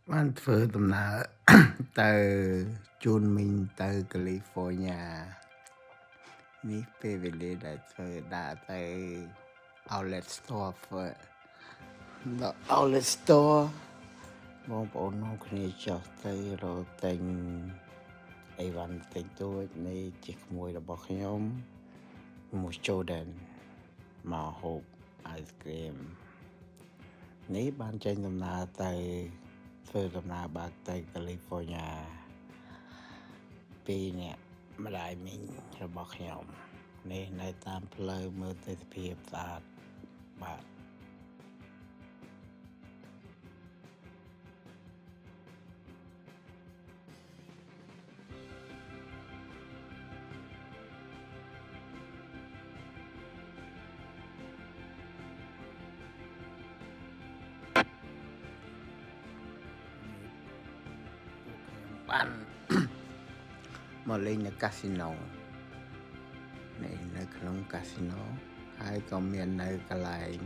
Bạnធ្វើដំណើរ ទៅជូនមីងទៅកាលីហ្វ័រញ៉ានេះពេលវេលាដែលធ្វើដើរទៅ Outlet Store ធ្វើដល់ Outlet Store បងប្អូននាំគ្នាចុះទៅរកទិញអីវ៉ាន់ទិញទួចនេះជាក្មួយរបស់ខ្ញុំមួយ Jordan មកហូប ice cream នេះបានចេញដំណើរទៅធ្វើដំណើរបាក់ទៅកាលីហ្វ័រញ៉ា2នាក់ម្ដាយមីងរបស់ខ្ញុំនេះនៅតាមផ្លូវមើលទេសភាពស្អាតបាទបាន មកលេងនៅកាស៊ីណូនេះនៅក្នុងកាស៊ីណូហើយក៏មាននៅកន្លែង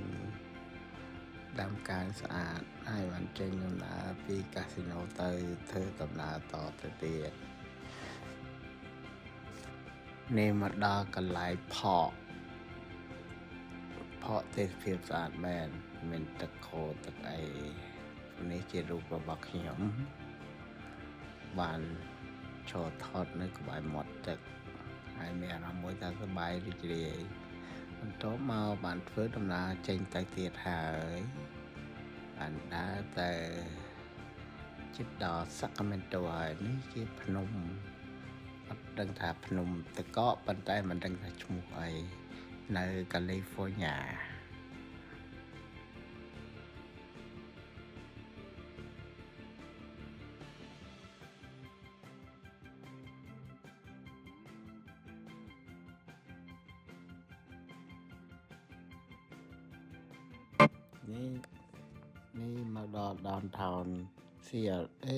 ដាំកាយស្អាតហើយបានចេញដំណើរពីកាស៊ីណូទៅធ្វើដំណើរតទៅទៀតនេះមកដល់កន្លែងផកទេសភាពស្អាតមែនមានទឹកខូទឹកអីនេះជារូបរបស់ខ្ញុំបានឈរថតនៅក្បែរមាត់ទឹកហើយមានអារម្មណ៍មួយថាសប្បាយរីករាយបន្ទាប់មកបានធ្វើដំណើរចេញទៅទៀតហើយបានដើរទៅជិតដល់សាក្រាមែនតូហើយនេះជាភ្នំអត់ដឹងថាភ្នំតកកប៉ុន្តែមិនដឹងថាឈ្មោះអីនៅកាលីហ្វ័រញ៉ានេះមកដល់ downtown CLA